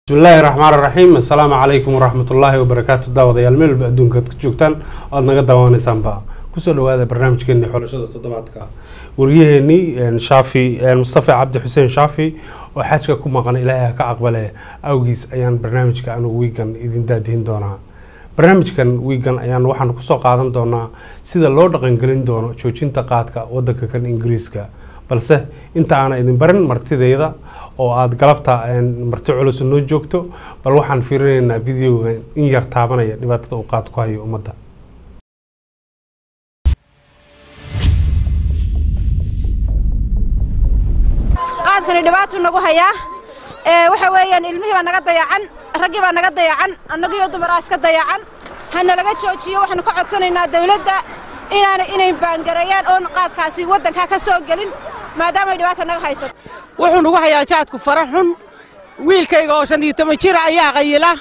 بسم الله الرحمن الرحيم السلام عليكم ورحمة الله وبركاته دعوة يا الميل بدون كتجوكتان أنا قد دواني سامبا كسر هذا برنامج كني حول شدة تضماتك ورجيهني شافي مصطفى عبد الحسين شافي وحاجة كم قن إلهها كعقبله أوجيس أيان برنامج كأنه ويكن إذن دادين دونا برنامج كان ويكن أيان وحنا كسر قادم دونا سيدا لورد قنقلين دونا شو تين تقاطك ودك كان إنجليزك balse inta aan idin barin martidayda oo aad galabta marti culus noo joogto bal waxaan fiirinaynaa videoga in yar taabanaya dhibaatada uu qaad ku hayo ummadda qaadkani dhibaato nagu haya waxa weeyaan ilmihii baa naga dayacan ragii baa naga dayacan annagiyo dumar iska dayacan hana laga joojiyo waxaan ka codsanaynaa dawladda inay baangareeyaan oo qaadkaasi wadanka ka soo galin maadaama ay dhibaato naga hayso wuxuu nagu hayaa jaadku faraxun wiilkayga oo 15 jir ayaa qayila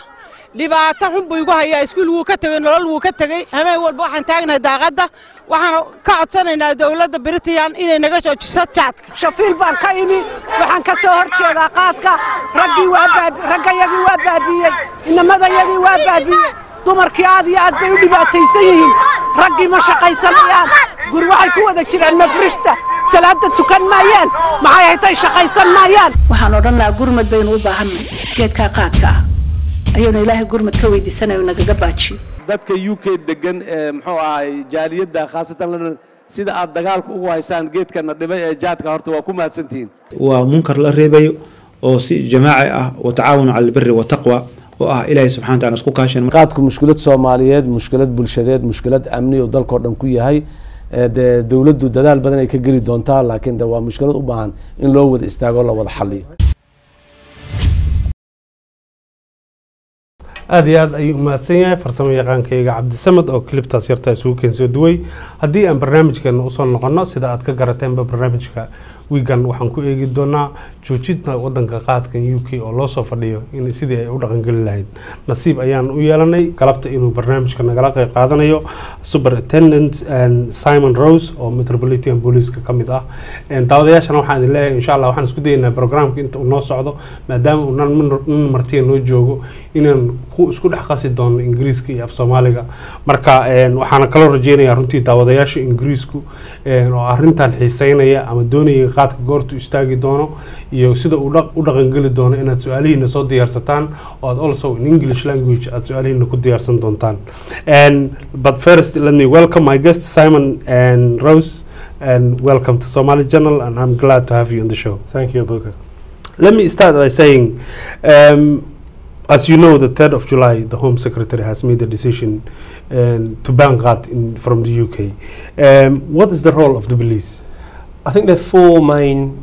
dhibaato xun buu igu hayaa iskuul wuu ka tagay nolol wuu ka tagay habeen walba waxaan taagnahay daaqada waxaan ka codsanaynaa dawladda Britain inay naga joojiso jaadka shafiil baan ka imi waxaan ka soo horjeedaa qaadka raggayagii waa baabiyey inamadayagii waa baabiyey dumarkii aad iyo aad bay u dhibaataysan yihiin raggii ma shaqaysanayaan gur waxay ku wada jiraan mafrishta salaada tukan maayaan maxay haytay shaqaysan maayaan waxaan odhan lahaa gurmad baynu u baahanay geedka qaadka ayuu ilaahay gurmad ka weydiisanayo naga baajiyo dadka UK degan muxuu ahay jaaliyada khaasatan sida aad dagaalku ugu haysaan geedkana dhibay ee jaadka horta waa ku maadsantiin waa munkar la reebayo oo si jamaaci ah oo tacaawun cala albirri wa taqwa إلهي سبحانه وتعالى اسكو كاشن qaadku mushkilad Soomaaliyeed mushkilad bulshadeed mushkilad amni oo dalka dhan ku yahay dawladdu dadaal badan ay ka gali doontaa laakiin waa mushkilad u baahan in loo wada istaago la wada xalliyo aad iyo aad ayuu mahadsan yahay farsamo yaqaankayga Cabdisamad oo cliptaas yarta soo keenso duway hadii aan barnaamijkan u soo noqono sida aad ka garateen barnaamijka wiigan waxaan ku eegi doonaa joojinta wadanka qaadkan UK oo loo soo fadhiyo in sidii ay u dhaqan gali lahayd nasiib ayaan u yeelanay galabta inuu barnaamijka nagala qayb qaadanayo Superintendent Simon Rose oo Metropolitan Police ka mid ah daawadayaashana waxaan idin leeyahay insha Allah waxaan isku dayaynaa barnaamijka inta uu noo socdo maadaama uu martii noo joogo inaan isku dhex qasi doono Ingiriiska iyo Soomaaliga marka waxaan kala rajeynayaa runtii daawadayaasha Ingiriisku oo arintan xiiseynaya ama doonaya qaadka goortu istaagi doono iyo sida uu dhaqan gali doono inaad su'aalihiina soo diyaarsataan oo aad also in English language aad su'aalihiina ku diyaarsan doontaan but first let me welcome my guest Simon and Rose and welcome to Somali Channel and I'm glad to have you on the show. Thank you, Abuka. Let me start by saying as you know, the 3rd of July, the Home Secretary has made a decision to ban Qaad from the UK. What is the role of the police? I think there are four main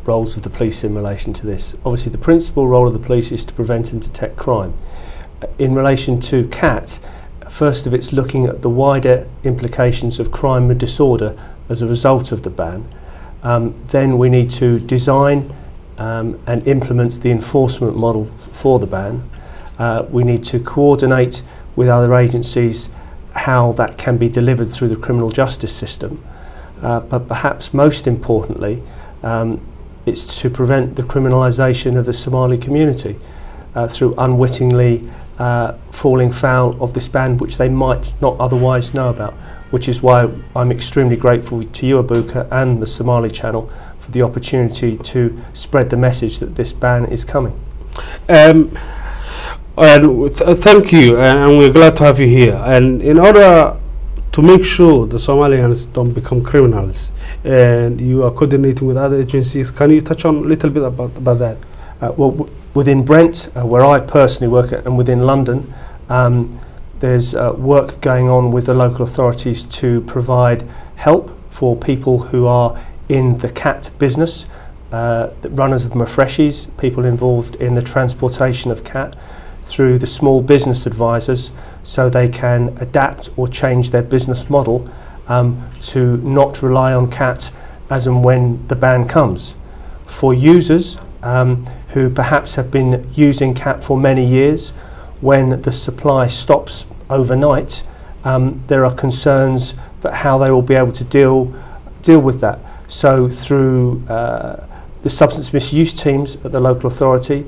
roles of the police in relation to this. Obviously, the principal role of the police is to prevent and detect crime. In relation to CAT, first of it's looking at the wider implications of crime and disorder as a result of the ban. Then we need to design and implement the enforcement model for the ban. We need to coordinate with other agencies how that can be delivered through the criminal justice system. But perhaps most importantly, it's to prevent the criminalisation of the Somali community through unwittingly falling foul of this ban, which they might not otherwise know about, which is why I'm extremely grateful to you, Abuka, and the Somali Channel for the opportunity to spread the message that this ban is coming. Thank you, and we're glad to have you here. And in order to make sure the Somalians don't become criminals, and you are coordinating with other agencies, can you touch on a little bit about that? Well, within Brent, where I personally work at, and within London, there's work going on with the local authorities to provide help for people who are in the CAT business, the runners of mafreshis, people involved in the transportation of CAT, through the small business advisors, so they can adapt or change their business model to not rely on CAT as and when the ban comes. For users who perhaps have been using CAT for many years, when the supply stops overnight, there are concerns about how they will be able to deal with that. So through the substance misuse teams at the local authority,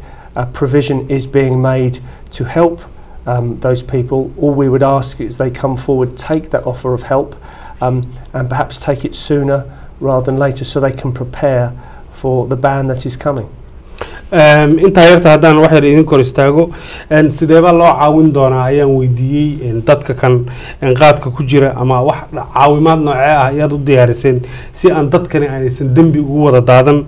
provision is being made to help those people. All we would ask is they come forward, take that offer of help, and perhaps take it sooner rather than later, so they can prepare for the ban that is coming. inta yarta haddaan wax yar idin kor istaago sideeba loo caawin doonaa ayaan weydiiyey dadka kan qaadka ku jira ama wax caawimaad noocee ah ayaad u diyaariseen si aan dadkani aysan dambi ugu wada daadan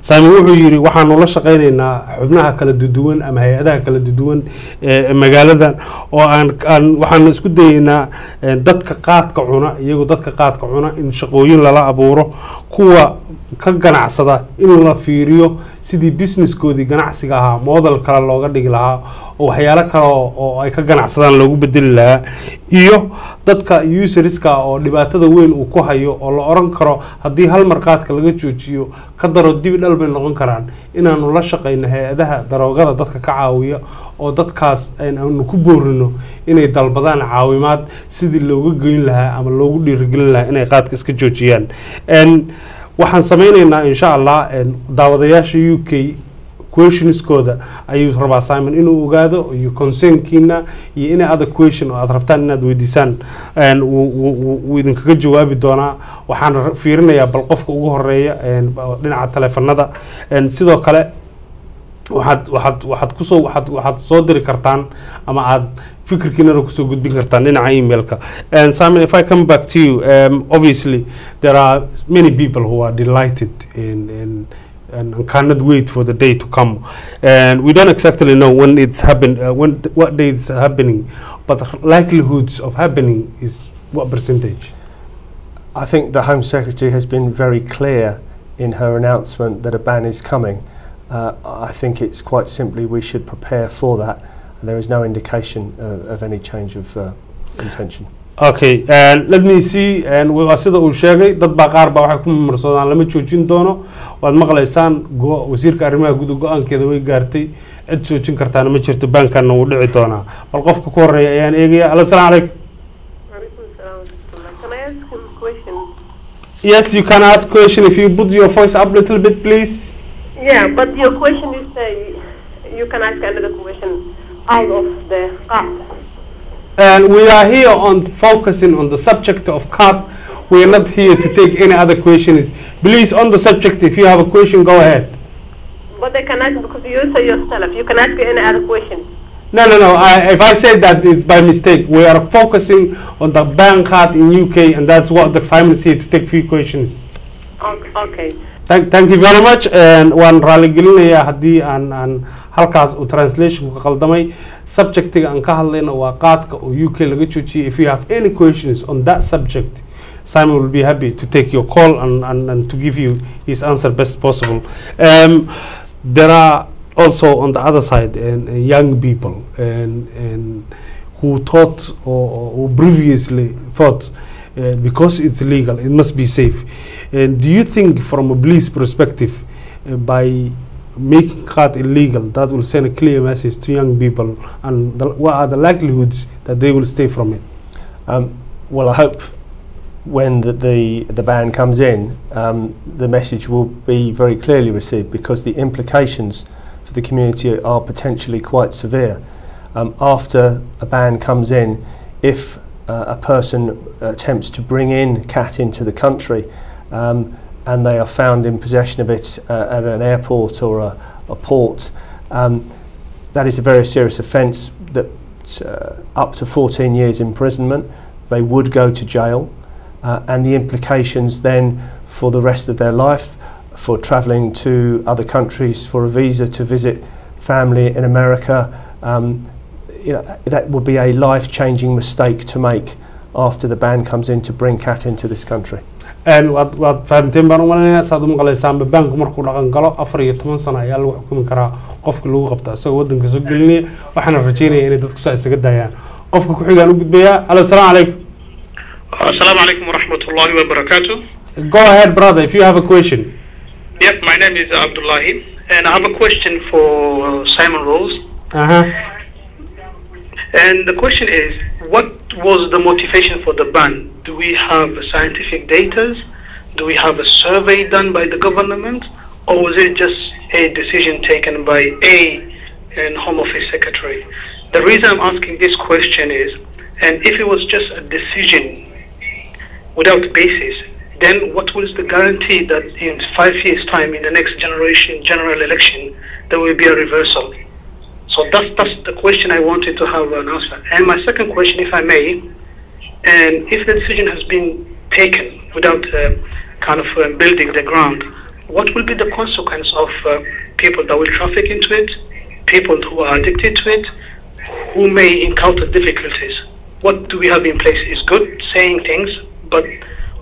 saami wuxuu yiri waxaan ula shaqeynaynaa xubnaha kala duwan ama hay'adaha kala duwan ee magaalada oo waxaan isku dayeynaa dadka qaadka cuna iyagu dadka qaadka cuna in shaqooyin lala abuuro kuwa ka ganacsada in la fiiriyo sidii businesskoodii ganacsiga ahaa model kale looga dhigi lahaa oo waxyaalo kale oo ay ka ganacsadaan loogu bedeli lahaa iyo dadka userska oo dhibaatada weyn uu ku hayo oo la oran karo haddii hal mar qaadka laga joojiyo ka daro dib dhal bay noqon karaan inaanu la shaqeyno hay'adaha daroogada dadka ka caawiya oo dadkaas aanu ku boorino inay dalbadaan caawimaad sidii looga geyn lahaa ama loogu dhiirigelin lahaa inay qaadka iska joojiyaan waxaan sameynaynaa insha Allah daawadayaasha UK questionskooda ayuu rabaa Simon inuu ogaado iyo concernkiina iyo in other question oo aad rabtaan inaad weydiisaan uu idinkaga jawaabi doonaa waxaan fiirinayaa bal qofka ugu horeeya dhinaca telefoonada sidoo kale waxaad soo diri kartaan ama aad fikirkiina kusoo gudbin kartaan dhinaca emailka. And Simon, if I come back to you, obviously there are many people who are delighted and cannot wait for the day to come. And we don't exactly know when it's happening, what day it's happening, but likelihoods of happening is what percentage? I think the Home Secretary has been very clear in her announcement that a ban is coming. I think it's quite simply we should prepare for that. There is no indication of any change of intention. Okay, let me see. And we sida uu sheegay dad baa qaar baa waxay ku marsoodaan lama joojin doono waad maqlaysaan wasiirka arrimaha guud go'aankeeda way gaartay cid joojin kartaana ma jirto bankan uu dhici doonaa bal qofka ku horeeya ayaan eegaya assalaamu calaykum. Can I ask a question? Yes, you can ask question if you put your voice up a little bit, please. Yeah, but your question is you can ask another question out of the card. And we are here on focusing on the subject of CAT. We are not here to take any other questions. Please, on the subject, if you have a question, go ahead. But I can ask because you say yourself. You can ask any other question. No. If I say that, it's by mistake. We are focusing on the ban CAT in UK, and that's what the Simon is here to take few questions. Okay. Thank you very much. And one rally gelinaya hadii aan halkaas u translation ku qaldamay subjectiga aan ka hadlayna waa qaadka oo UK laga joojiyay. If you have any questions on that subject, Simon will be happy to take your call and to give you his answer best possible. There are also on the other side young people and who thought or previously thought because it's legal it must be safe. And do you think from a police perspective by making CAT illegal that will send a clear message to young people, and what are the likelihoods that they will stay from it? Well, I hope when the ban comes in, the message will be very clearly received, because the implications for the community are potentially quite severe. After a ban comes in, if a person attempts to bring in CAT into the country and they are found in possession of it at an airport or a port, that is a very serious offence that up to 14 years imprisonment. They would go to jail, and the implications then for the rest of their life, for travelling to other countries for a visa to visit family in America, that would be a life-changing mistake to make after the ban comes in to bring CAT into this country. And what fahamteen baan u maleynayaa saad u maqlaysaan banku markuu dhaqan galo 14 sano ayaa lagu xukumi karaa qofka lagu qabta isagoo wadanka soo gelinaya waxaana rajeynayaa inay dadku saa isaga daayaan qofka ku xigaan u gudbaya assalaamu calaykum. Assalamu alaikum wa rahmatullahi wa barakatuh. Go ahead, brother, if you have a question. Yep, my name is Abdullahi, and I have a question for Simon Rose. And the question is, what was the motivation for the ban? Do we have scientific data? Do we have a survey done by the government, or was it just a decision taken by a Home Office Secretary? The reason I'm asking this question is, and if it was just a decision without basis, then what was the guarantee that in 5 years' time, in the next general election, there will be a reversal? So that's the question I wanted to have an answer. And my second question, if I may, and if the decision has been taken without building the ground, what will be the consequence of people that will traffic into it, people who are addicted to it, who may encounter difficulties? What do we have in place is good, saying things, but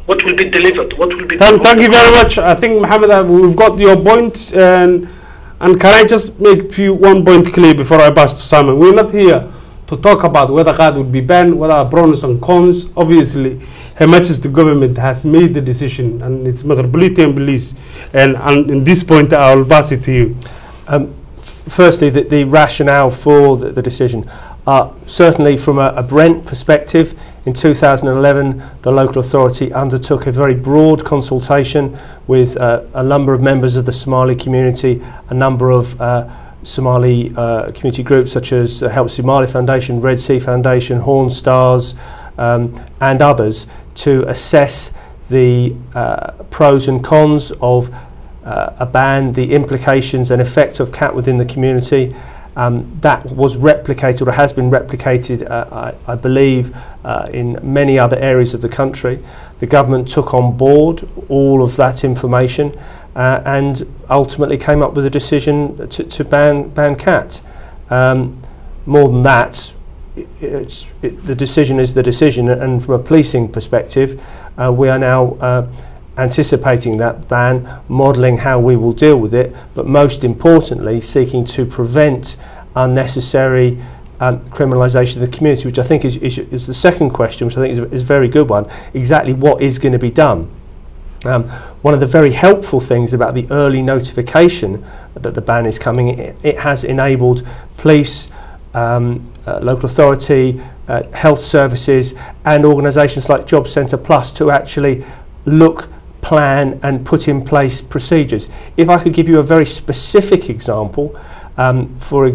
what will be delivered? What will be Thank you very much. I think, Mohammed, we've got your point. And can I just make one point clear before I pass to Simon? We're not here to talk about whether Qad would be banned, whether pros and cons. Obviously, Her Majesty government has made the decision, and it's Metropolitan Police. And in this point, I will pass it to you. Firstly, the rationale for the decision. Certainly from a Brent perspective, in 2011 the local authority undertook a very broad consultation with a number of members of the Somali community, a number of Somali community groups such as Help Somali Foundation, Red Sea Foundation, Horn Stars and others, to assess the pros and cons of a ban, the implications and effect of CAT within the community. That was replicated, or has been replicated, I believe, in many other areas of the country. The government took on board all of that information and ultimately came up with a decision to ban CAT. More than that, the decision is the decision, and from a policing perspective, we are now anticipating that ban, modelling how we will deal with it, but most importantly seeking to prevent unnecessary criminalisation of the community, which I think is the second question, which I think is a very good one. Exactly what is going to be done? One of the very helpful things about the early notification that the ban is coming, it has enabled police, local authority, health services and organisations like Job Centre Plus to actually look, plan and put in place procedures. If I could give you a very specific example, for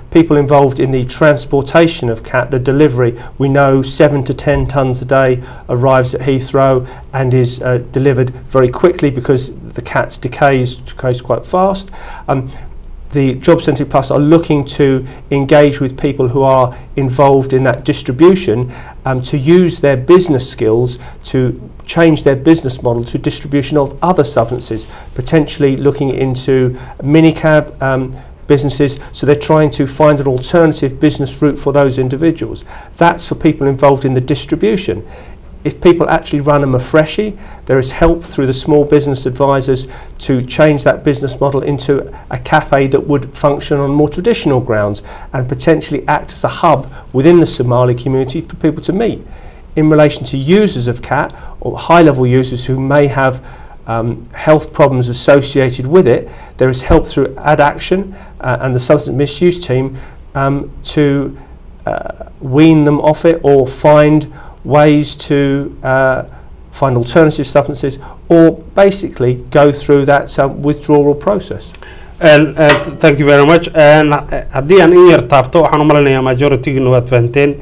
people involved in the transportation of CAT, the delivery, we know 7 to 10 tonnes a day arrives at Heathrow and is delivered very quickly because the CAT decays quite fast. The Job Centre Plus are looking to engage with people who are involved in that distribution to use their business skills to change their business model to distribution of other substances, potentially looking into minicab businesses. So they're trying to find an alternative business route for those individuals. That's for people involved in the distribution. If people actually run a Mafreshi, there is help through the small business advisors to change that business model into a cafe that would function on more traditional grounds and potentially act as a hub within the Somali community for people to meet. In relation to users of CAT or high-level users who may have health problems associated with it, there is help through AddAction and the substance misuse team to wean them off it or find ways to find alternative substances or basically go through that withdrawal process. Thank you very much. haddii aan in yar taabto waxaan u maleynayaa majority-gina waad fahanteen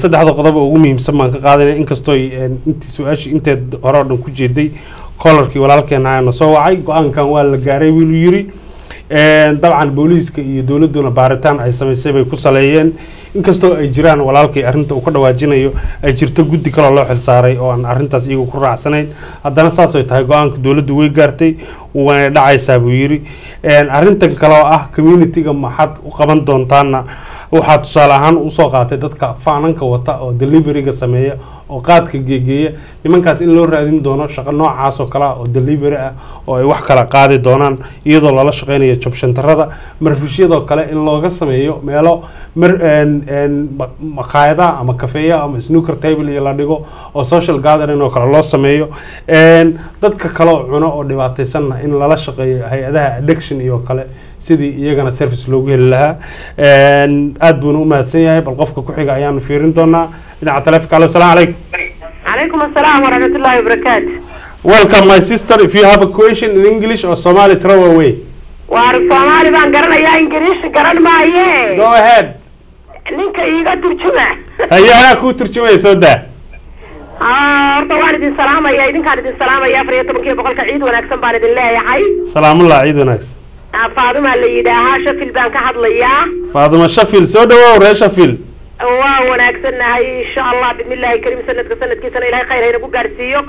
saddexda qodob ugu muhiimsan baan ka qaadanay inkastoo intii su-aashii inteed hore oo dhan ku jeeday kolarkii walaalkeena ayana soo wacay go-aankan waa la gaaray wiiluu yiri dabcan booliiska iyo dowladuna baaritaan ay samaysay bay ku saleeyeen inkastoo ay jiraan walaalkii arrinta uu ka dhawaajinayo ay jirto guddi kale loo xilsaaray oo aan arrintaas iyagu ku raacsanayn haddana saas ay tahay go-aanka dowladdu way gaartay way dhacaysaa buu yiri arrintan kale oo ah community-ga maxaad u qaban doontaana waxaa tusaale ahaan u soo qaatay dadka faananka wata oo delivery-ga sameeya oo qaadka geegeeya nimankaas in loo raadin doono shaqo noocaas oo kale oo delivery ah oo ay wax kala qaadi doonaan iyadoo lala shaqeynayo job centerada marfishyadoo kale in looga sameeyo meelo maqaayadaha ama kafeeya ama snooker table iyo la dhigo oo social gathering oo kale loo sameeyo dadka kale oo cuno oo dhibaataysanna in lala shaqeeyo hay-adaha addiction iyo kale sidii iyagana service loogu heli lahaa aad buuna u mahadsan yahay bal qofka ku xiga ayaanu fiirin doonaa dhinaca taleefanka. Assalaamu calaykum. عليكم السلام ورحمة الله وبركاته. Welcome, my sister. If you have a question in English or Somali, throw away. waar Soomaali baan garanayaa Ingiriisi garan maaye Go ahead. ninka iiga turjuma Hayana ku turjumay soo daa. horta waan idin salaamayaa idinkaan idin salaamayaa 14 ciid wanaagsan baan idin leeyahay Salaamullah ciid wanaagsan. Faaduma la yidhaahaa Sheffield baan ka hadlayaa Faaduma Sheffield soo dhawow reer Sheffield. waa wanaagsannahay insha Allah bismillaahi kariim sanadkiisana ilaahay khayr hayna ku gaarsiiyo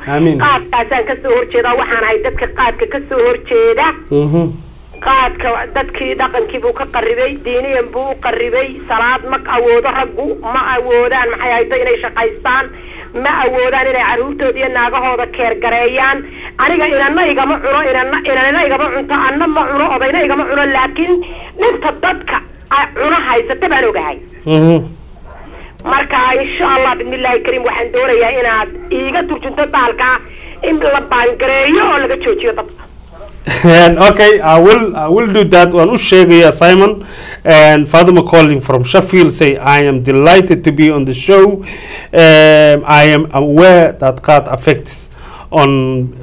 qaadkaasaan ka soo horjeedaa waxaan ahay dadka qaadka ka soo horjeeda qaadka dadkii dhaqankii buu ka qaribay diiniyan buu u qaribay salaad ma awoodo raggu ma awoodaan maxay hayto inay shaqaystaan ma awoodaan inay caruurtooda iyo naagahooda keer gareeyaan aniga inana igama cuno inana igama cunto anna ma cuno odayna igama cuno laakiin dhinta dadka cuno haysata baan ogahay marka insha Allah bismillaahi kariim waxaan doonayaa inaad iiga turjunto daalka in la baangareeyo oo laga joojiyo dadka Okay, I will do that. One Ushegaya Simon and Fatima calling from Sheffield say I am delighted to be on the show. I am aware that God affects on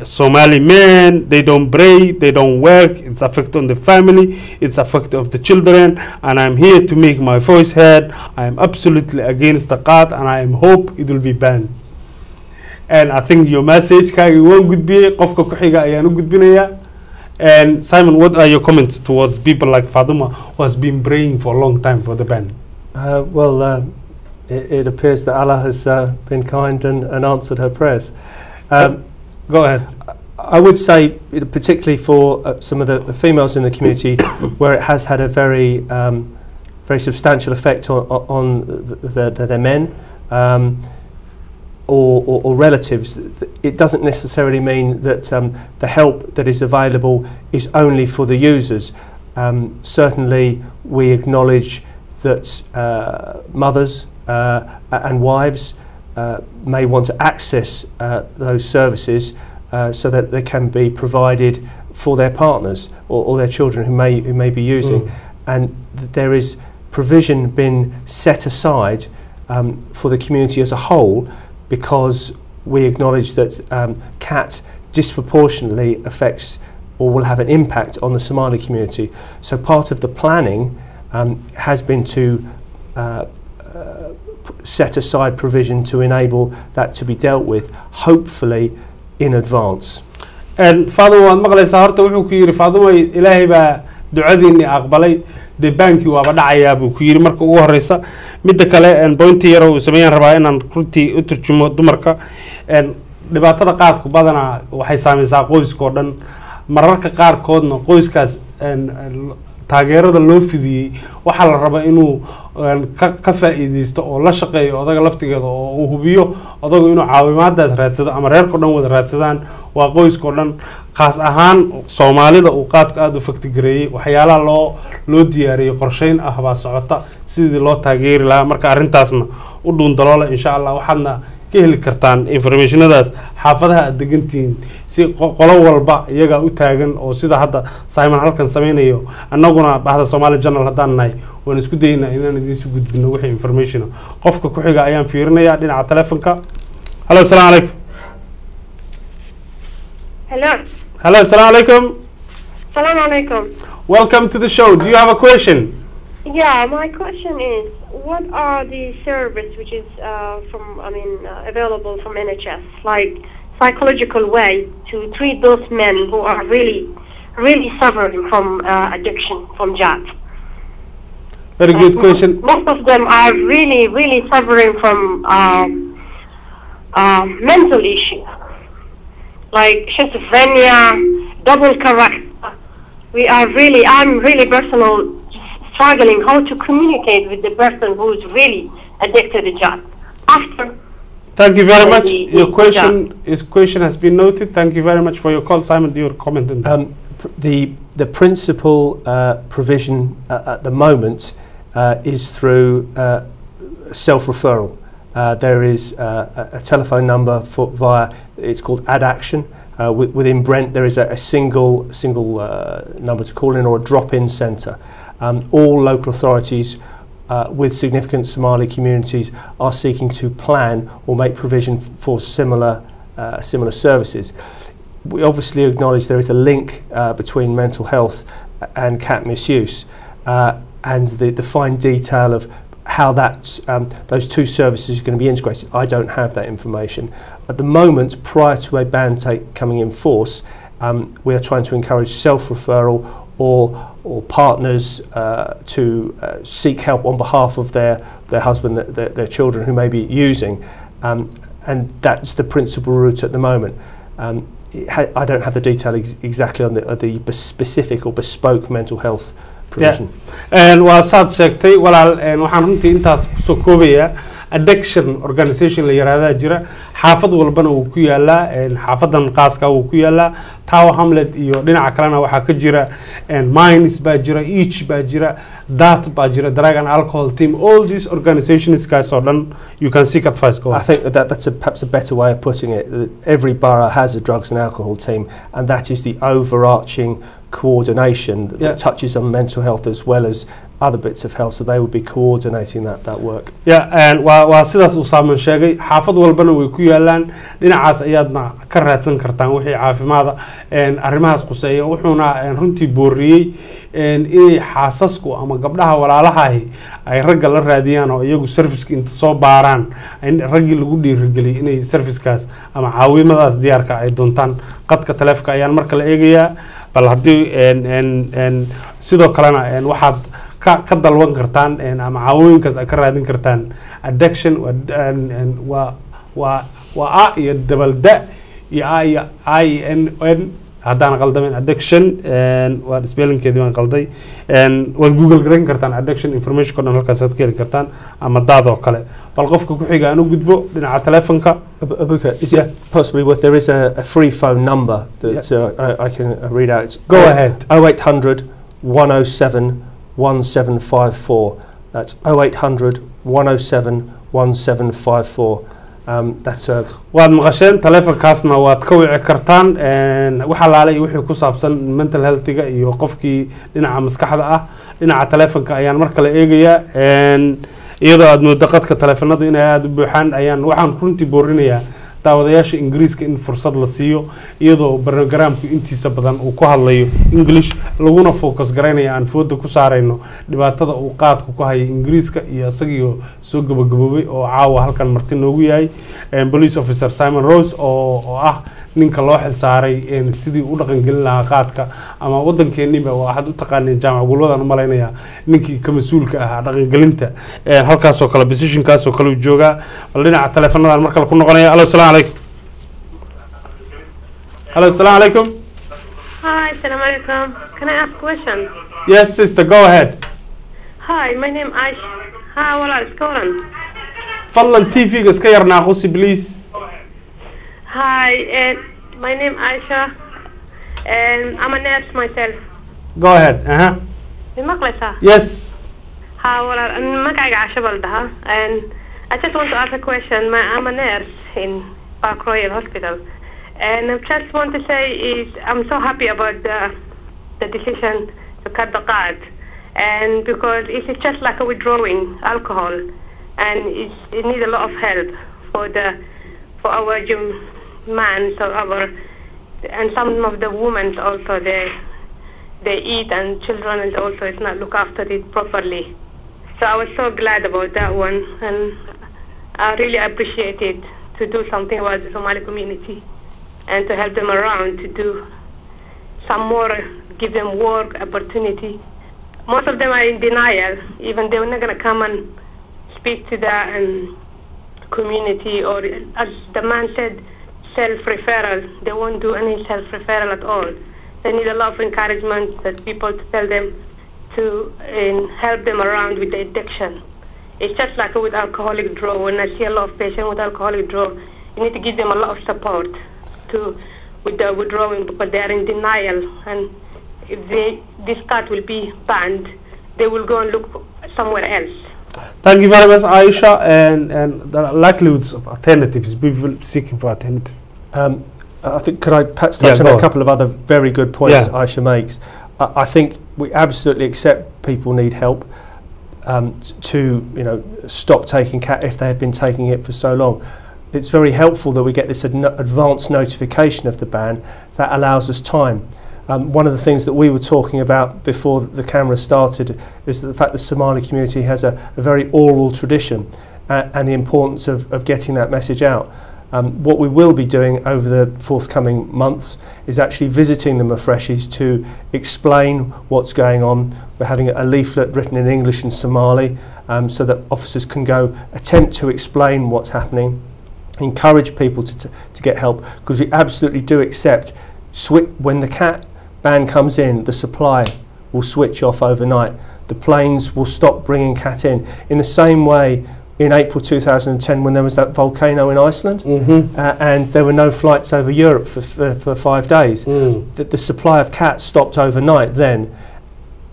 Somali men. They don't pray, they don't work. It's affect on the family. It's affect of the children. And I'm here to make my voice heard. I am absolutely against the God, and I hope it will be banned. And I think your message kagi won good be qofka ku xiga ayaan u gudbinaya. And Simon, what are your comments towards people like Faduma who has been praying for a long time for the ban? It appears that Allah has been kind and answered her prayers. Go ahead. I would say, particularly for some of the females in the community, where it has had a very, very substantial effect on their men. Or relatives, it doesn't necessarily mean that the help that is available is only for the users. Certainly we acknowledge that mothers and wives may want to access those services so that they can be provided for their partners or their children who may be using. And there is provision been set aside for the community as a whole, because we acknowledge that CAT disproportionately affects or will have an impact on the Somali community. So part of the planning has been to set aside provision to enable that to be dealt with, hopefully in advance. And Father, waan maqlaysaa horta wuxuu ku yiri Faaduma Ilaahay baa ducadiinii aqbalay de banki waaba dhacayaa buu ku yiri marka ugu horeysa midda kale en point yar oo sameeyaan rabaa inaan runtii u turjumo dumarka en dhibaatada qaadku badana waxay saameysaa qoyska oo dhan mararka qaar koodna qoyskaas en taageerada loo fidiyay waxa la rabaa inuu ka faa'iideysto oo la shaqeeyo odaga laftigeeda oo uu hubiyo odagu inuu caawimaadaas raadsado ama reerka dhan wada raadsadaan waa qoyska oo dhan qaas ahaan Soomaalida uu qaadka aad u faktigareeyay waxyaalaha loo diyaariyay qorsheyn ah baa socota sidii loo taageeri lahaa marka arintaasna u dhuun daloola insha Allah waxaadna ka heli kartaan informationadaas xaafadaha aad degantiin si qolo walba iyaga u taagan oo sida hadda Simon halkan sameynayo annaguna bahda Somali Channel hadaan nahay waan isku daynaa inaan idin soo gudbino wixii information qofka ku xiga ayaan fiirinayaa dhinaca telefoonka. Hello, assalamu alaykum. Hello, assalamu alaykum. Assalamu alaikum. Welcome to the show. Do you have a question? Yeah, my question is, what are the services which is available from NHS, like psychological way to treat those men who are really suffering from addiction, from JAT? Very good question. Most of them are really suffering from mental issues, like schizophrenia, double character. I'm really personally struggling how to communicate with the person who is really addicted to JAT. Thank you very much. Your question has been noted. Thank you very much for your call, Simon. Your comment on that. The principal provision at the moment is through self-referral. There is a telephone number it's called Add Action. Within Brent, there is a single number to call in, or a drop-in centre. All local authorities with significant Somali communities are seeking to plan or make provision for similar services. we obviously acknowledge there is a link between mental health and cat misuse, and the fine detail of how that those two services are going to be integrated. I don't have that information. At the moment, prior to a ban coming in force, we are trying to encourage self-referral or partners to seek help on behalf of their husband, their children who may be using, and that's the principal route at the moment. I don't have the detail exactly on the specific or bespoke mental health provision. And waa saad sheegtay walaal waxaan runtii intaas kusoo koobayaa addiction organization la yiraahdaa jira xaafad walbana uu ku yaalaa xaafadan qaaska uu ku yaalaa Tower Hamlet iyo dhinaca kalena waxa ka jira Mines baa jira Each baa jira Dat baa jira Drug and Alcohol Team. All these organizations guys are done. You can seek advice. I think that's perhaps a better way of putting it. Every borough has a drugs and alcohol team, and that is the overarching coordination that touches on mental health as well as other bits of health, so they would be coordinating that work. Yeah, and waa sidaas uu saaman sheegay xaafad walbana way ku yaalaan dhinacaas ayaadna ka raadsan kartaan wixii caafimaada arrimahaas quseeya wuxuuna runtii booriyay inay xaasasku ama gabdhaha walaalaha ay ragga la raadiyaan oo iyagu service inta soo baaraan raggi lagu dhiirigeliyo inay servicekaas ama caawimadaas diyaarka ay doontaan qadka taleefka ayaan marka la eegayaa bal hadii sidoo kalena waxaad ka dalwan kartaan ama caawinkaas ka raadin kartaan addiction waa a iyo double da iyo a iyo IN haddaan qaldamin addiction waa spellingkeedii waan qalday waad google garan kartaan addiction information ka dhan halkaas aad ka heli kartaan ama daadoo kale bal qofka ku xiga aan u gudbo dhinaca telefonka Abuka, is it possibly what there is a free phone number that I can read out? It's Go ahead. 0800 107 1754. That's 0800 107 1754. That's a waad maqasheen telefonkaasna waad ka wici kartaan waxa laalay wixii ku saabsan mental health-ga iyo qofkii dhinaca maskaxda ah dhinaca telefonka ayaan mar kale eegayaa iyadoo aad moodo qadka telefonada inay aad u buuxaan ayaan waxaan runtii boorinayaa daawadayaasha Ingiriiska in fursad la siiyo iyadoo barnaamijku intiisa badan uu ku hadlayo English laguna focus gareynaya aan fooda ku saarayno dhibaatada uu qaadku ku hayo Ingiriiska iyo asagiyo soo gabagaboobay oo caawa halkan marti noogu yahay police officer Simon Rose oo ah ninka loo xil saaray sidii uu dhaqan gelin lahaa qaadka ama wadankeeniba waxaad u taqaaneen jaamac gulwadan u maleynaya ninkii ka mas'uulka ah dhaqan gelinta halkaas oo kala position kaas oo kala jooga bal dhinaca telefonadan marka ku noqonaya allo salaam alaykum hello salaam alaykum Hi, assalamu alaikum. Can I ask a question? Yes sister, go ahead. Hi, my name Aisha. Hi, wala iskoran. fadlan TV-ga iska yar naaqusi please. Hi, my name Aisha, and I'm a nurse myself. Go ahead. Yes. Hi, well, I'm Aisha Baldaha, and I just want to ask a question. I'm a nurse in Park Royal Hospital, and I just want to say is I'm so happy about the decision to cut the card, and because it's just like a withdrawing alcohol, and it needs a lot of help for our man, so and some of the women also they eat, and children and also it's not look after it properly. So I was so glad about that one, and I really appreciate it to do something about the Somali community and to help them around to do some more, give them work opportunity. Most of them are in denial, even they're not going to come and speak to the community, or as the man said, self-referral. They won't do any self-referral at all. They need a lot of encouragement, that people to tell them to help them around with the addiction. It's just like with alcoholic withdrawal. When I see a lot of patients with alcoholic withdrawal, you need to give them a lot of support with the withdrawing, because they are in denial. And if this card will be banned, they will go and look somewhere else. Thank you very much, Aisha. And the likelihoods of alternatives, people seeking for alternative. I think, could I perhaps touch on a couple of other very good points Aisha makes? I think we absolutely accept people need help to stop taking cat if they have been taking it for so long. it's very helpful that we get this advanced notification of the ban that allows us time. One of the things that we were talking about before the camera started is that the fact the Somali community has a very oral tradition and the importance of getting that message out. What we will be doing over the forthcoming months is actually visiting the Mafreshis to explain what's going on. We're having a leaflet written in English and Somali so that officers can go attempt to explain what's happening, encourage people to get help, because we absolutely do accept when the cat ban comes in, the supply will switch off overnight. The planes will stop bringing cat in the same way in April 2010 when there was that volcano in Iceland and there were no flights over Europe for 5 days. The supply of cats stopped overnight then.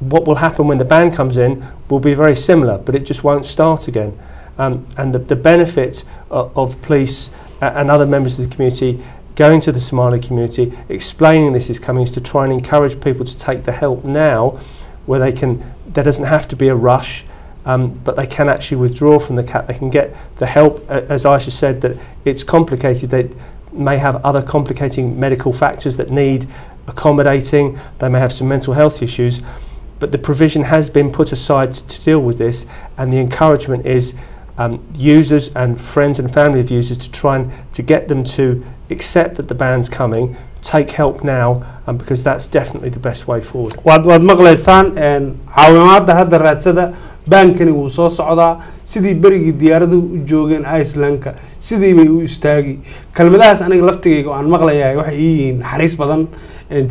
What will happen when the ban comes in will be very similar, but it just won't start again. And the benefit of police and other members of the community going to the Somali community, explaining this is coming, is to try and encourage people to take the help now, where there doesn't have to be a rush, but they can actually withdraw from the cat. They can get the help, as Aisha said, that it's complicated. They may have other complicating medical factors that need accommodating. They may have some mental health issues, but the provision has been put aside to deal with this, and the encouragement is users and friends and family of users to try and to get them to accept that the ban's coming, take help now, because that's definitely the best way forward. waad maqlaysaan caawimaada hadda raadsada baankani wuu soo socdaa sidii berigii diyaaradu u joogeen Icelandka sidii bay u istaagi kalmadahaas aniga laftigayga aan maqlayaa waxay yihiin xariis badan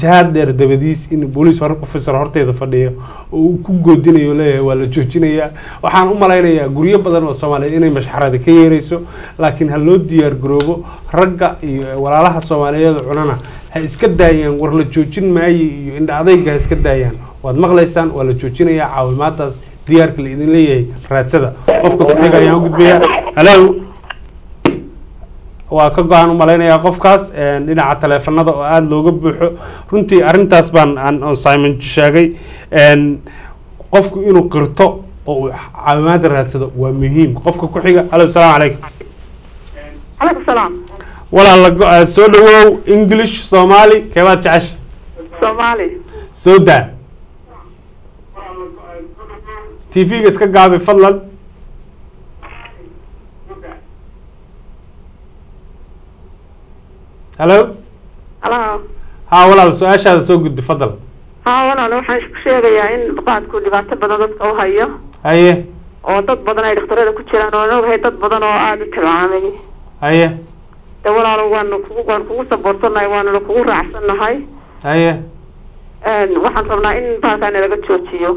jihad dheer dabadiis in police officer horteeda fadhiyo oo ku goodinayo leeyahay waa la joojinayaa waxaan u malaynayaa guryo badan oo Soomaaliyeed inay mashxarada ka yeerayso laakiin hal loo diyaar garoobo ragga iyo walaalaha Soomaaliyeed cunana ha iska daayaan war la joojin maayo iyo indha adayga iska daayaan waad maqlaysaan waa la joojinayaa caawimaadaas diyaarka la idin leeyahay raadsada qofka ku xiga ayaan u gudbiyaa hello waa ka go'an u malaynayaa qofkaas dhinaca taleefanada oo aad looga buuxo runtii arintaas baan aan Simon sheegay qofku inuu qirto oo caawimaad raadsado waa muhiim qofka ku xiga hello salaam alaykum alaykum salaam walaal soo dhawow English Somali keebaad jecesha Somali soo daa TV iska gaabi fadlan hello ها walaal su'aashaada soo gudbi fadlan walaal waxaan isku sheegayaa in qaadku dhibaato badan dadka u hayo haye oo dad badan ay dhakhtarada ku jiraan oo ogahay dad badan oo aad u tilmaamay haye walaal waan kugu saboortanahay waan kugu raacsanahay haye waxaan rabnaa in baakan laga joojiyo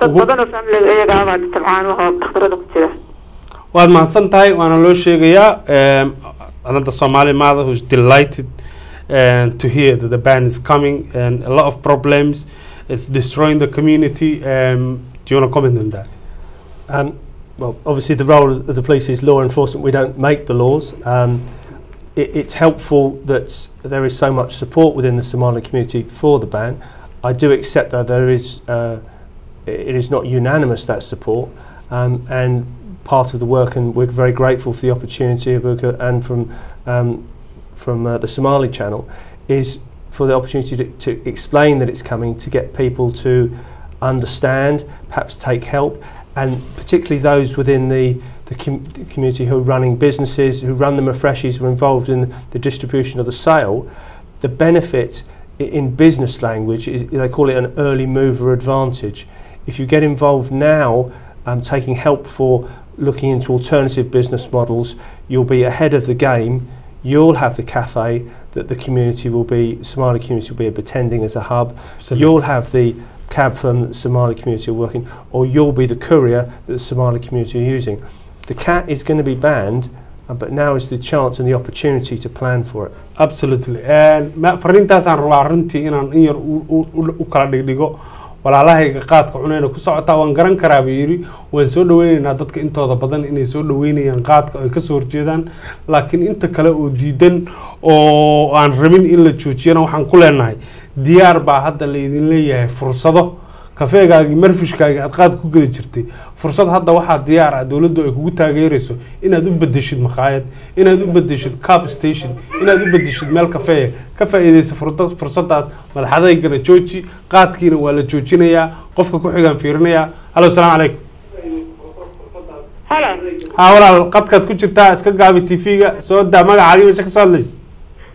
dad badan oo family iyaga aad tilmaamay oo dhakhtarada ku jira waad mahadsan tahay waana loo sheegayaa another Somali mother who's delighted to hear that the ban is coming and a lot of problems. It's destroying the community. Do you want to comment on that? Well, obviously the role of the police is law enforcement. We don't make the laws. It's helpful that there is so much support within the Somali community for the ban. I do accept that there is, it is not unanimous, that support, and part of the work, and we're very grateful for the opportunity and from the Somali channel, is for the opportunity to explain that it's coming, to get people to understand, perhaps take help, and particularly those within the community who are running businesses, who run the Mafreshis, who are involved in the distribution or the sale. The benefit in business language is they call it an early mover advantage. If you get involved now, taking help for looking into alternative business models, you'll be ahead of the game. You'll have the cafe that the community will be, Somali community will be attending as a hub. Absolutely. You'll have the cab firm that the Somali community are working, or you'll be the courier that the Somali community are using. The cat is going to be banned, but now is the chance and the opportunity to plan for it. Absolutely. Farintaasaan rabaa runtii inaan in yar u kala dhigdhigo walaalahayga qaadka cunayna ku socotaa waan garan karaa buu yiri waan soo dhaweynaynaa dadka intooda badan inay soo dhaweynayaan qaadka ay ka soo horjeedaan laakiin inta kale oo diidan oo aan rabin in la joojiyana waxaan ku leenahay diyaar baa hadda la idin leeyahay fursado kafeegaagi marfishkaagi aad qaad ku gadi jirtay fursad hadda waxaa diyaar ah dowladdu ay kugu taageerayso inaad u bedeshid maqaayad inaad u bedeshid cab station inaad u bedeshid meel kafee ka faa'iideysa fursadaas madaxadaygana jooji qaadkiina waa la joojinayaa qofka ku xigaan fiirinayaa halo salaamu calaykum halo haa walaal qadkaad ku jirtaa iska gaabi tv-ga soo daa magacaaga meesha ka soo hadlays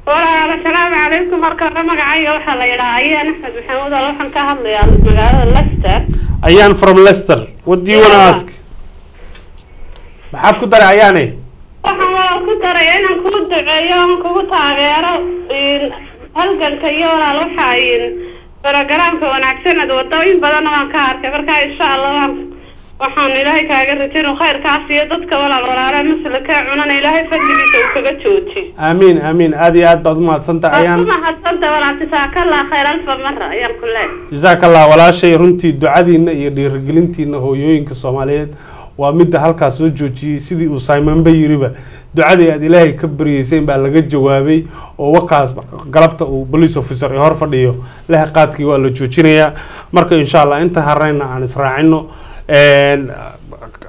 walaal asalaamu calaykum marka hore magacayga waxaa la yidhaha ayaan axmed maxamuud al waxaan ka hadlayaa magaalada Leicester ayaan from Leicester what do you want to ask maxaad ku daray ayaane waxaan ku daray inaan kugu duceeyo aan kugu taageero halganka iyo walaal waxaa barnaamijka wanaagsan ee wadooyin badan oo aan ka arkay marka insha Allah waxaan ilaahay kaaga rajayno khayrkaas iyo dadka walaalaha masalka cunana ilaahay fadligiisa uu kaga joojiyo amiin amiin aad iyo aad baad u mahadsantahay ayaan walaal jazakallahu khayran famara ayaan ku leeyahay jazakallahu walaashay runtii ducadiina iyo dhiirigelintiina hooyooyinka Soomaaliyeed waa mid halkaas soo joojiyay sidii uu Simon Bay yiriba ducadii aad ilaahay ka bariyeyseen baa laga jawaabay oo wakaas galabta uu police officer ee hor fadhiyo leh qaadkii waa la joojinayaa marka insha Allah inta harayna aan israacino. And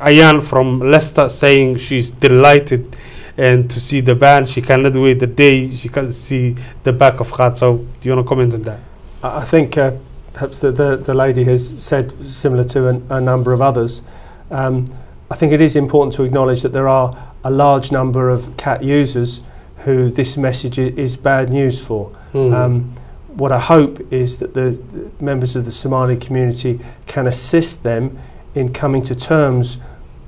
Ayan from Leicester saying she's delighted and to see the band. She cannot wait the day she can see the back of Khat. So do you want to comment on that? I think perhaps the lady has said similar to a number of others. I think it is important to acknowledge that there are a large number of CAT users who this message is bad news for. What I hope is that the members of the Somali community can assist them in coming to terms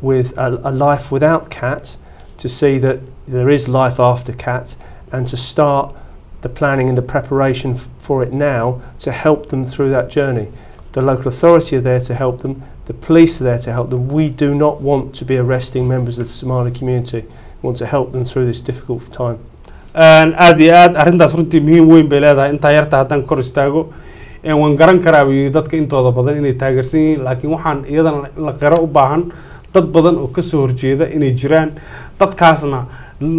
with a life without CAT, to see that there is life after CAT, and to start the planning and the preparation for it now to help them through that journey. The local authority are there to help them, the police are there to help them. We do not want to be arresting members of the Somali community. We want to help them through this difficult time. aad iyo aad arrintaas runtii muhiim weyn bay leedahay intaa yarta haddaan kor istaago waan garan karaa dadka intooda badan inay taageersan yihiin laakiin waxaan iyadana la qiro u baahan dad badan oo ka soo horjeeda inay jiraan dadkaasna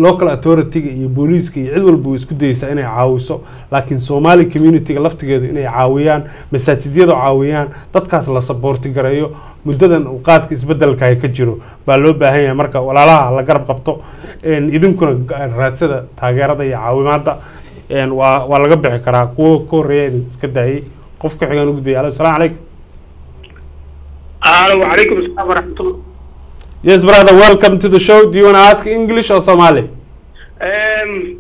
local authority iyo booliiska iyo cid walba isku dayaysaa inay caawiso laakiin Somali community-ga laftigeedu inay caawiyaan masaajidyada caawiyaan dadkaas la support gareeyo muddadan uu qaadka isbedelka ay ka jiro baa loo baahan yahay marka walaalaha la garab qabto idinkuna raadsada taageerada iyo caawimaadda waa laga bixi karaa kuwa ka horeeya iska daayay qofka xigaan ugu dayay assalaamu calaykum وعليكم السلام ورحمة الله. Yes, brother, welcome to the show. Do you want to ask English or Somali?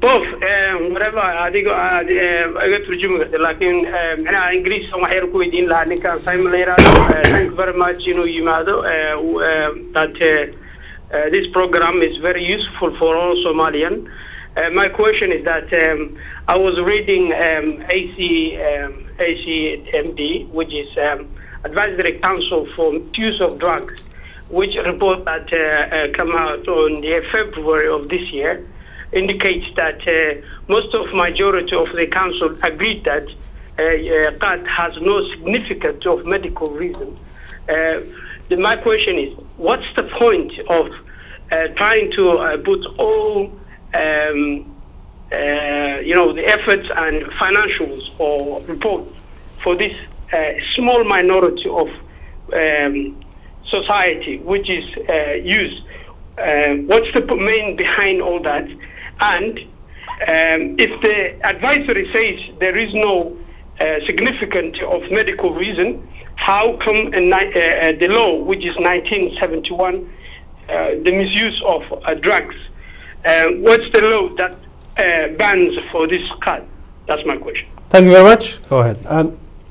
Both. Whatever. I got to Jimmy, لكن أنا إنجليزي هم حيركوا يدين لها نكان Simon Lera. Thank you very much. You know, Yimado, that this program is very useful for all Somalian. My question is that I was reading ACMD, which is Advisory Council for Misuse of Drugs, which report that come out on February of this year indicates that most of majority of the council agreed that CAT has no significant of medical reason. My question is, what's the point of trying to put all the efforts and financials or reports for this small minority of society which is used? What's the main behind all that? And if the advisory says there is no significant of medical reason, how come the law, which is 1971, the misuse of drugs, what's the law that bans for this CAT? That's my question. Thank you very much. Go ahead.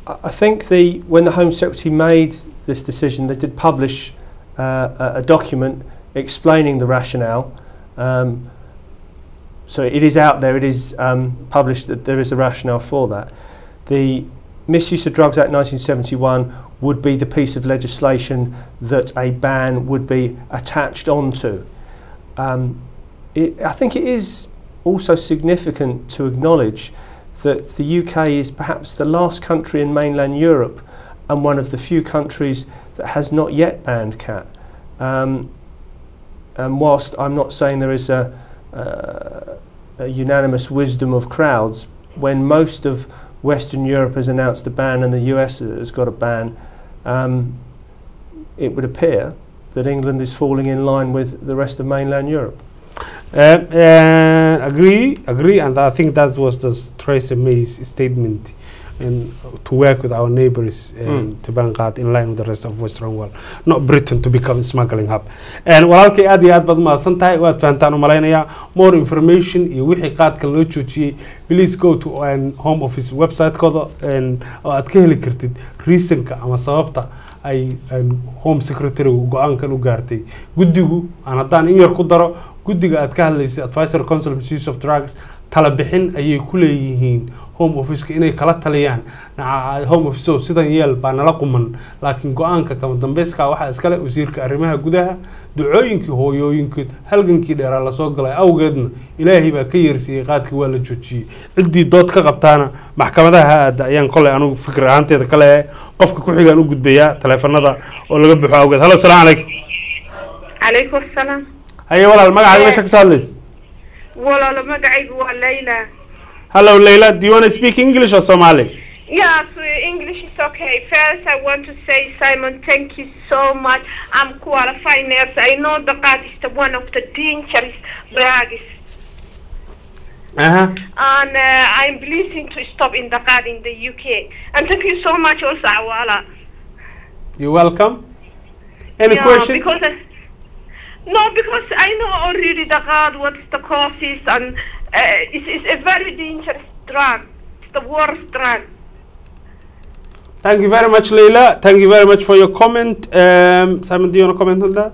I think when the Home Secretary made this decision, they did publish a document explaining the rationale. So it is out there, it is published that there is a rationale for that. The Misuse of Drugs Act 1971 would be the piece of legislation that a ban would be attached onto. I think it is also significant to acknowledge that the UK is perhaps the last country in mainland Europe and one of the few countries that has not yet banned CAT. And whilst I'm not saying there is a unanimous wisdom of crowds, when most of Western Europe has announced a ban and the US has got a ban, it would appear that England is falling in line with the rest of mainland Europe. Agree, and I think that was Theresa May's statement, and to work with our neighbours to ban qaad in line with the rest of Western world, not Britain to become smuggling hub. And walaalkay aad iyo aad baad mahadsan tahay, waad fahantaan u malaynayaa. More information iyo wixii qaadkan loo joojiyey, please go to Home Office website-kooda oo aad ka heli kartid reasonka ama sababta ay Home Secretary go'aankan u gaartay. Guddigu aan haddaan in yar ku daro, guddiga aad ka hadlaysay Advisory Council on Misuse of Drugs tala bixin ayay ku leeyihiin Home Office inay kala taliyaan Home Office oo sidan yeel baa nala quman, laakiin go'aanka kama dambayska waxa iskale wasiirka arrimaha gudaha. Ducooyinkii hooyooyinkood halgankii dheeraa la soo galay awgeedna Ilaahay baa ka yeersiyay qaadkii waa la joojiyay. Ciddii dood ka qabtaana maxkamadaha aad ayaan kolay anigu fikir ahaanteeda kale qofka ku xigaan u gudbayaa taleefanada oo laga buuxo awgeed. Hello, assalaamu calaykum. Calaykum asalaam. Haye walaal magacaaga meesha ka soo hadlays? Walaal magacaygu waa Layla. Hello Layla, do you want to speak English or Somali? Yes, English is okay. First, I want to say, Simon, thank you so much. I'm qualified nurse. I know the qad is one of the dangerous drugs. And I'm pleasing to stop in the qad in the UK. And thank you so much also, Awala. You're welcome. Any question? Because I know already the qad, what's the causes, and it's a very dangerous drug. It's the worst drug. Thank you very much, Leila. Thank you very much for your comment. Simon, do you want to comment on that?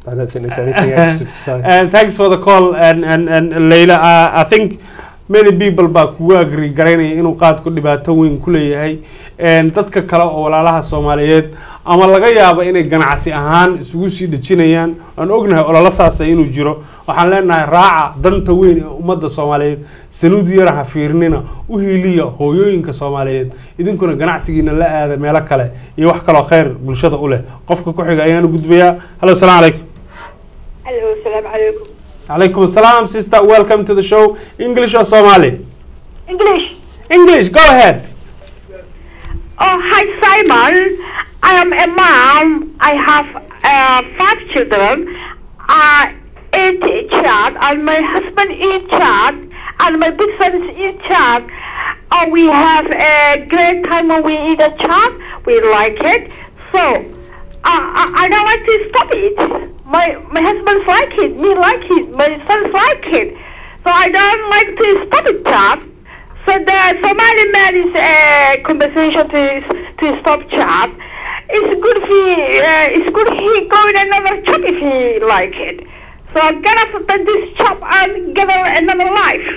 I don't think there's anything extra to say. And thanks for the call. And Leila, I think many people baa kugu agree garanaya inuu qaadku dhibaato weyn ku leeyahay. Dadka kale oo walaalaha Soomaaliyeed ama laga yaabo inay ganacsi ahaan isugu sii dhijinayaan, aan ognahay olala saasay inuu jiro. Waxaan leenahay raaca danta weyn ee ummadda Soomaaliyeed, sanuud yar ha fiirnina, u hiiliya hooyooyinka Soomaaliyeed, idinkuna ganacsigiina la aada meelo kale iyo wax kale oo khayr bulshada u leh. Qofka ku xiga ayaan u gudbayaa. Hello, assalaamu calaykum. Hello, assalaamu calaykum. Alaikum assalam, sister. Welcome to the show. English or Somali? English. English. Go ahead. Oh, hi, Simon. I am a mom. I have 5 children. 8 in charge, and my husband in charge, and my big son is in charge. We have a great time when we eat a chat. We like it. So, I don't like to stop it. My husband's like it, me like it, my son's like it. So I don't like to stop it, chat. So the Somali man is a conversation to stop chat. It's good if he go in another job if he like it. So get off this job and get another life.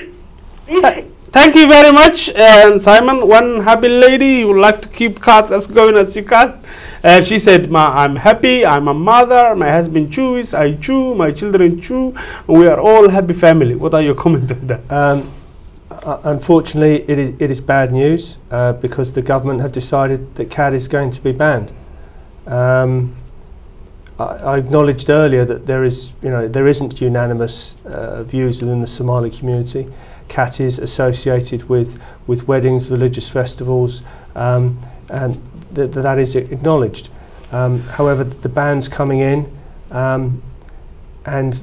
Thank you very much, Simon. One happy lady who would like to keep cards as going as you can. She said, I'm happy, I'm a mother, my husband Jewish, I Jew, my children Jew, and we are all happy family. What are your comments on that? Unfortunately, it is bad news because the government have decided that CAD is going to be banned. I acknowledged earlier that there isn't unanimous views within the Somali community. CAT is associated with weddings, religious festivals, and that is acknowledged. However, the ban's coming in, and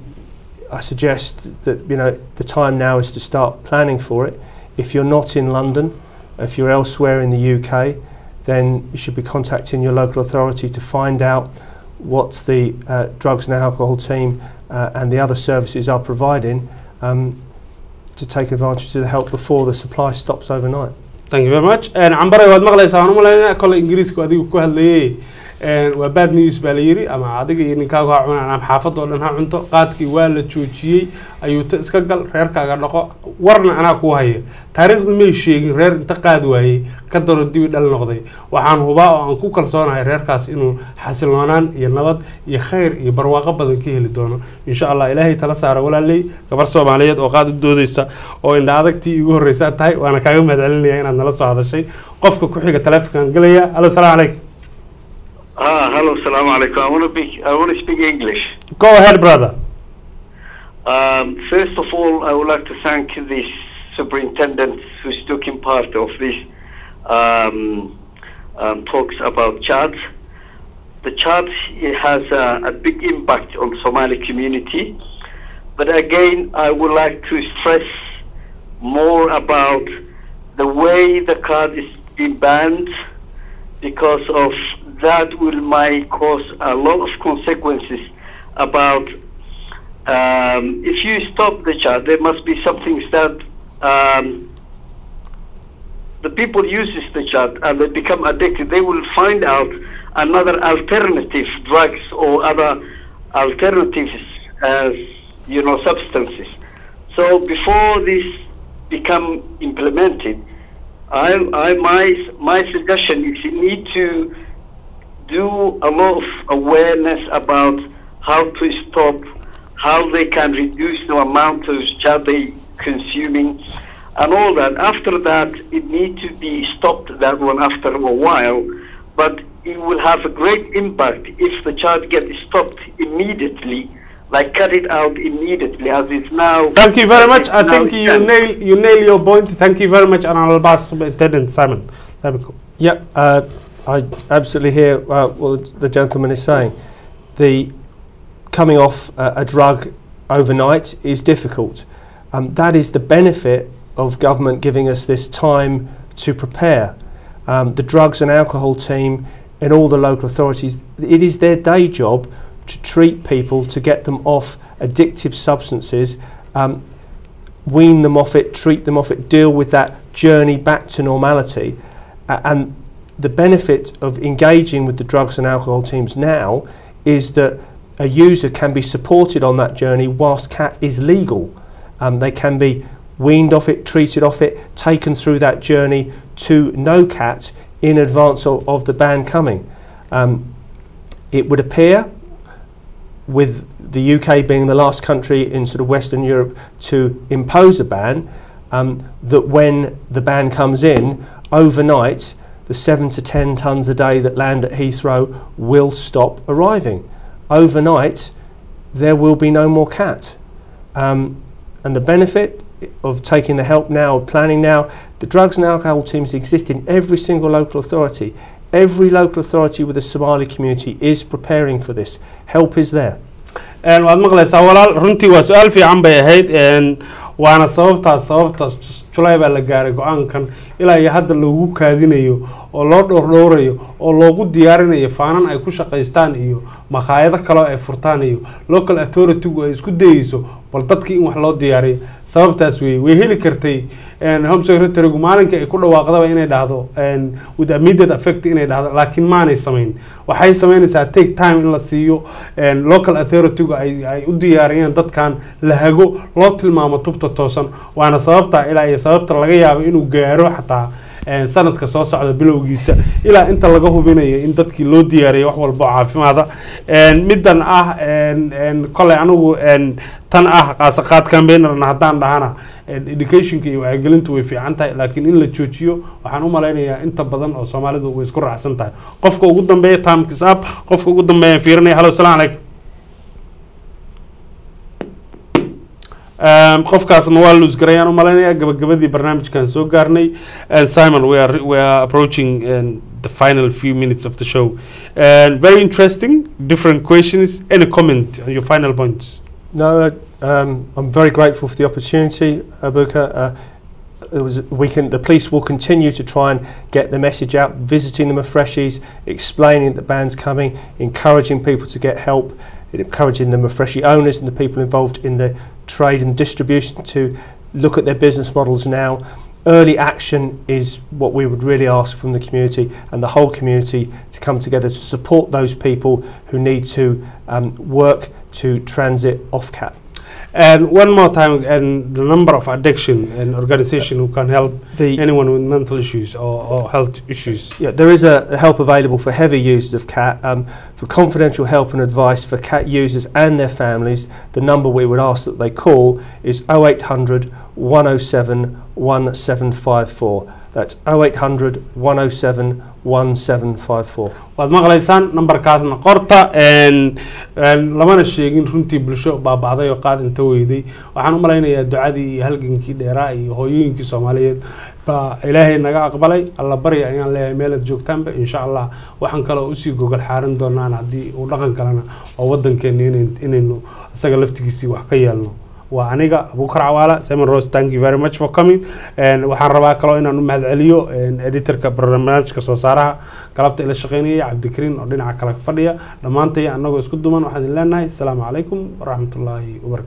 I suggest that the time now is to start planning for it. If you're not in London, if you're elsewhere in the UK, then you should be contacting your local authority to find out what the drugs and alcohol team and the other services are providing to take advantage of the help before the supply stops overnight. Thank you very much. And Ambare waad maqlaysaa aan u malaynaa kole Ingiriiska adigu ku hadlayay waa bad news baa la yiri ama adiga iyo ninkaagu ha cunaan ama xaafadda oo dhan ha cunto qaadkii waa la joojiyay ayuu ta iska gal reerkaaga dhaqo warna anaa ku haya taariikhdu ma sheegin reer inta qaad waayay ka daro dib dhal noqday waxaan hubaa oo aan ku kalsoonahay reerkaas inuu xasilnoonaan iyo nabad iyo khayr iyo barwaaqo badan ka heli doono insha Allah Ilaahay tala saaro walaalay gabar Soomaaliyeed oo qaad u doodaysa oo indha adagtii ugu horeysa tahay waana kaaga mahadcelinayaa inaad nala soo hadashay qofka ku xiga taleefankan galaya hello assalaamu calaykum. Hello, assalamu alaikum. I want to speak English. Go ahead, brother. First of all, I would like to thank the superintendent who's taking part of this talks about Chad. the chat has a big impact on Somali community. But again, I would like to stress more about the way the card is being banned, because of that might cause a lot of consequences about if you stop the chat, there must be some things that the people uses the chat and they become addicted. They will find out another alternative drugs or other alternatives as substances. So before this become implemented, my suggestion is you need to do a lot of awareness about how to stop, how they can reduce the amount of chat they consuming, and all that. After that, it needs to be stopped, that one, after a while, but it will have a great impact if the chat gets stopped immediately, like cut it out immediately as it's now. Thank you very much. I think you nail your point. Thank you very much, and I'll pass Superintendent Simon. Yeah, I absolutely hear what the gentleman is saying. The coming off a drug overnight is difficult. That is the benefit of government giving us this time to prepare. The drugs and alcohol team in all the local authorities, it is their day job to treat people, to get them off addictive substances, wean them off it, treat them off it, deal with that journey back to normality. And the benefit of engaging with the drugs and alcohol teams now is that a user can be supported on that journey whilst CAT is legal. They can be weaned off it, treated off it, taken through that journey to no CAT in advance of the ban coming. It would appear, with the UK being the last country in sort of Western Europe to impose a ban, that when the ban comes in, overnight, the 7 to 10 tonnes a day that land at Heathrow will stop arriving. Overnight, there will be no more CAT. And the benefit of taking the help now, planning now, the drugs and alcohol teams exist in every single local authority. Every local authority with a Somali community is preparing for this. Help is there. waad maqlaysaa walaal, runtii waa su-aal fiican bay ahayd, waana sababta July baa la gaaray go-aankan ilaa iyo hadda loogu kaadinayo oo loo dhowrayo oo loogu diyaarinayo faanan ay ku shaqaystaan iyo maqaayado kale ay furtaan iyo local authority ay isku dayayso bal dadkii in wax loo diyaariyo. sababtaas way heli kartay Home Secretary maalinka ay ku dhawaaqdaba inay dhahdo with immediate effect inay dhahdo, laakiin maanay samayn. waxay samaynaysaa take time in la siiyo local authority ay u diyaariyaan dadkan la hago loo tilmaamo tubta toosan. waana sababta ilaa iyo sababta laga yaabo inuu gaaro xataa sanadka soo socda bilowgiisa ilaa inta laga hubinayo in dadkii loo diyaariyo wax walba caafimaad midan kale anigu tan qaasaqaad campaignerna haddaan dhahana educationka iyo wacyigelintu way fiican tahay, laakiin in la joojiyo waxaan u malaynayaa inta badan oo Soomaalidu way isku raacsan tahay. qofka ugu dambeeya time is up, qofka ugu dambeeya fiirinaya. Hello, salaam alaykum. qofkaasna waa lose garayaan u malaynayaa gabagabadii barnaamijkan soo gaarnay. Simon, we are approaching the final few minutes of the show. Very interesting, different questions. Any comment on your final points? No, I'm very grateful for the opportunity, Abuka. The police will continue to try and get the message out, visiting the Mafreshis, explaining that the ban's coming, encouraging people to get help, encouraging the Mafreshi owners and the people involved in the trade and distribution to look at their business models now. Early action is what we would really ask from the community and the whole community to come together to support those people who need to work to transit off CAT. And one more time, and the number of addiction and organization who can help anyone with mental issues or health issues. Yeah, there is a help available for heavy users of CAT. For confidential help and advice for CAT users and their families, the number we would ask that they call is 0800 107 1754. That's 0800 107 1754. waad maqlaysaan nambarkaasna qorta lamana sheegin runtii bulsho baaba'day oo qaad inta weyday waxaan u malaynayaa ducadii iyo halgankii dheeraa iyo hooyooyinkii Soomaaliyeed baa ilaahay naga aqbalay alla bari ayaan leeyahay meel aad joogtaanba insha Allah waxaan kale u sii gogol xaaran doonaan hadii uu dhaqan kalena oo wadankeena inaynu isaga laftigiisii wax ka yeelno waa aniga Abuukar Cawaala Simon Rose, thank you very much for coming waxaan rabaa kaloo inaan u mahadceliyo editorka barnaamijka soo saaraha qalabta ila shaqeynaya Cabdikariin oo dhinaca kale fadhiya dhamaantay anagoo isku duman waxaan leenahay assalaamu calaykum wa rahmatullaahi wa barakaatuh.